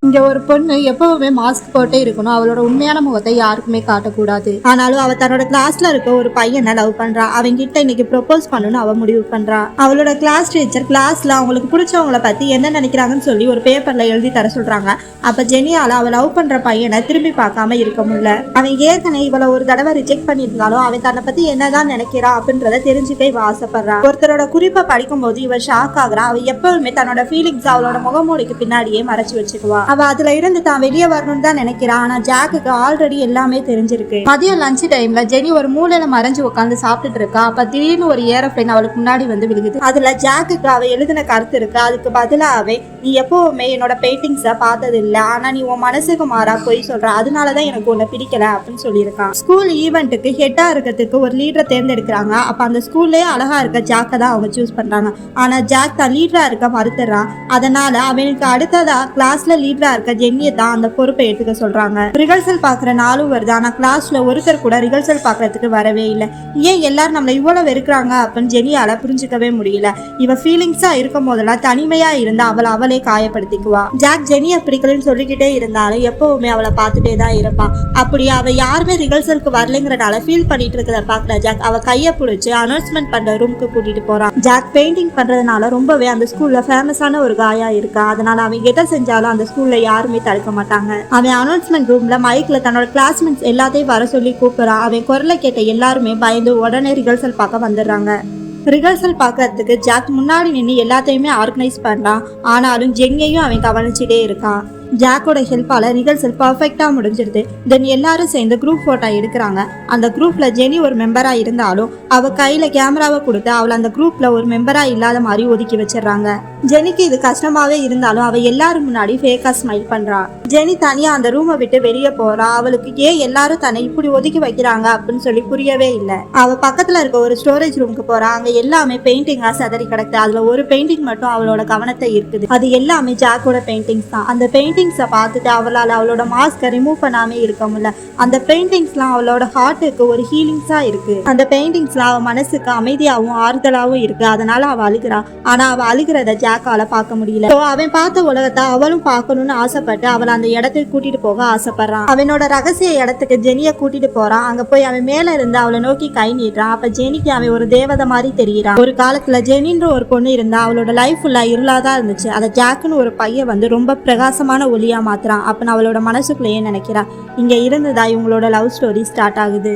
இங்க ஒரு பொண்ணு எப்பவுமே மாஸ்க் போட்டே இருக்கணும், அவளோட உண்மையான முகத்தை யாருக்குமே காட்டக்கூடாது. ஆனாலும் அவ தன்னோட கிளாஸ்ல இருக்க ஒரு பையனை லவ் பண்றா. அவங்க கிட்ட இன்னைக்கு ப்ரொபோஸ் பண்ணணும்னு அவ முடிவு பண்றா. அவளோட கிளாஸ் டீச்சர் கிளாஸ்ல அவங்களுக்கு பிடிச்சவங்களை பத்தி என்ன நினைக்கிறாங்கன்னு சொல்லி ஒரு பேப்பர்ல எழுதி தர சொல்றாங்க. அப்ப ஜெனியால அவ லவ் பண்ற பையனை திரும்பி பார்க்காம இருக்க முடியல. அவன் ஏற்கனவே இவளை ஒரு தடவை ரிஜெக்ட் பண்ணியிருந்தாலும் அவன் தன்னை பத்தி என்னதான் நினைக்கிறா அப்படின்றத தெரிஞ்சுக்க இவ ஆசைப்படுறா. ஒருத்தரோட குறிப்பை படிக்கும் போது இவ ஷாக் ஆகுறா. அவ எப்பவுமே தன்னோட ஃபீலிங்ஸ் அவளோட முகமூடிக்கு பின்னாடியே மறைச்சு வச்சுக்குவா. அவ அதுல இருந்து தான் வெளியே வரணும்னு தான் நினைக்கிறா. ஆனா ஜாக்குக்கு ஆல்ரெடி எல்லாமே தெரிஞ்சிருக்கு. மதியம் லஞ்ச் டைம்ல ஜெனி ஒரு மூலையில மறைஞ்சு உட்காந்து சாப்பிட்டுட்டு இருக்கா. அப்ப திடீர்னு ஒரு ஏரோப்ளேன் அவளுக்கு முன்னாடி வந்து விழுகுது. அதுல ஜாக்குக்கு அவ எழுதின கருத்து இருக்கு. அதுக்கு பதிலாவே, நீ எப்பவுமே என்னோட பெயிண்டிங்ஸ பார்த்தது இல்ல, ஆனா நீ உன் மனசுக்கு மாறா போய் சொல்ற, அதனாலதான் எனக்கு உன்னை பிடிக்கல அப்படின்னு சொல்லியிருக்கான். ஸ்கூல் ஈவெண்ட்டுக்கு ஹெட்டா இருக்கிறதுக்கு ஒரு லீடரை தேர்ந்தெடுக்கிறாங்க. அப்ப அந்த ஸ்கூல்லே அழகா இருக்க ஜாக்கை தான் அவங்க சூஸ் பண்றாங்க. ஆனா ஜாக் தான் லீடரா இருக்க மறுத்துறான். அதனால அவனுக்கு அடுத்ததா கிளாஸ்ல லீடரா இருக்க ஜென்னியை தான் அந்த பொறுப்பை எடுத்துக்க சொல்றாங்க. ரிஹர்சல் பாக்குற நாளும் வருது. ஆனா கிளாஸ்ல ஒருத்தர் கூட ரிஹர்சல் பாக்குறதுக்கு வரவே இல்லை. ஏன் எல்லாரும் நம்மள இவ்வளவு வெறுக்கிறாங்க அப்படின்னு ஜெனியால புரிஞ்சுக்கவே முடியல. இவ ஃபீலிங்ஸா இருக்கும் போதெல்லாம் தனிமையா இருந்தா அவளே காயப்படுத்திக்குவா. ஜாக் ஜெனியை பிடிக்கலன்னு சொல்லிக்கிட்டே இருந்தாலும் எப்பவுமே அவளை பார்த்துட்டே தான் இருப்பான். அப்படி அவ யாருமே ரிஹர்சலுக்கு வரலைங்கிறனால ஃபீல் பண்ணிட்டு இருக்கிறத பாக்குற ஜாக் அவ கையை பிடிச்சி அனௌன்ஸ்மெண்ட் பண்ற ரூமுக்கு கூட்டிட்டு போறான். ஜாக் பெயிண்டிங் பண்றதுனால ரொம்பவே அந்த ஸ்கூல்ல ஃபேமஸான ஒரு காயா இருக்கா. அதனால அவன் எதை செஞ்சாலும் அந்த ஸ்கூல்ல யாருமே தடுக்க மாட்டாங்க. அவன் அனௌன்ஸ்மெண்ட் ரூம்ல மைக்ல தன்னோட கிளாஸ்மேட்ஸ் எல்லாத்தையும் வர சொல்லி கூப்பிடுறான். அவன் குரலை கேட்ட எல்லாருமே பயந்து உடனே ரிஹர்சல் பார்க்க வந்துடுறாங்க. ரிஹர்சல் பார்க்கறதுக்கு ஜாக் முன்னாடி நின்று எல்லாத்தையுமே ஆர்கனைஸ் பண்றான். ஆனாலும் ஜென்னியையும் அவன் கவனிச்சுட்டே இருக்கான். ஜாக்கோட ஹெல்ப்பால ரிஹர்சல் பர்ஃபெக்டா முடிஞ்சிருது. தென் எல்லாரும் சேர்ந்து குரூப் போட்டோ எடுக்கிறாங்க. அந்த குரூப்ல ஜெனி ஒரு மெம்பரா இருந்தாலும் அவ கையில கேமராவை கொடுத்து அவளை அந்த குரூப்ல ஒரு மெம்பரா இல்லாத மாதிரி ஒதுக்கி வச்சிடறாங்க. ஜெனிக்கு இது கஷ்டமாவே இருந்தாலும் அவ எல்லாரும் முன்னாடி ஃபேக்கா ஸ்மைல் பண்றா. ஜெனி தனியா அந்த ரூமை விட்டு வெளியே போறா. அவளுக்கு ஏன் எல்லாரும் தன்னை இப்படி ஒதுக்கி வைக்கிறாங்க அப்படின்னு சொல்லி புரியவே இல்லை. அவ பக்கத்துல இருக்க ஒரு ஸ்டோரேஜ் ரூமுக்கு போறா. அங்க எல்லாமே பெயிண்டிங்கா சதறி கிடக்குது. அதுல ஒரு பெயிண்டிங் மட்டும் அவளோட கவனத்தை இருக்குது. அது எல்லாமே ஜாக்கோட பெயிண்டிங்ஸ் தான். அந்த பெயிண்டிங்ஸை பார்த்துட்டு அவளால் அவளோட மாஸ்கை ரிமூவ் பண்ணாமே இருக்க முடியல. அந்த பெயிண்டிங்ஸ்லாம் அவளோட ஹார்ட்டுக்கு ஒரு ஹீலிங்ஸா இருக்கு. அந்த பெயிண்டிங்ஸ்லாம் அவ மனசுக்கு அமைதியாகவும் ஆறுதலாகவும் இருக்கு. அதனால அவ அழுகிறா. ஆனா அவ அழுகிறத ஜாக்கால பார்க்க முடியல. அவன் பார்த்த உலகத்தை அவளும் பார்க்கணும்னு ஆசைப்பட்டு அவளை அந்த இடத்துக்கு கூட்டிட்டு போக ஆசைப்படுறான். அவனோட ரகசிய இடத்துக்கு ஜெனியை கூட்டிட்டு போறான். அங்க போய் அவன் மேல இருந்து அவளை நோக்கி கை நீட்டுறான். அப்ப ஜெனிக்கு அவன் ஒரு தேவதை மாதிரி தெரியுறான். ஒரு காலத்துல ஜெனின்ற ஒரு பொண்ணு இருந்தா அவளோட லைஃப் ஃபுல்லா இருளாதான் இருந்துச்சு. அதை ஜாக்குன்னு ஒரு பையன் வந்து ரொம்ப பிரகாசமான ஒளியா மாத்துறான். அப்ப அவளோட மனசுக்குள்ளேயே நினைக்கிறா. இங்க இருந்துதான் இவங்களோட லவ் ஸ்டோரி ஸ்டார்ட் ஆகுது.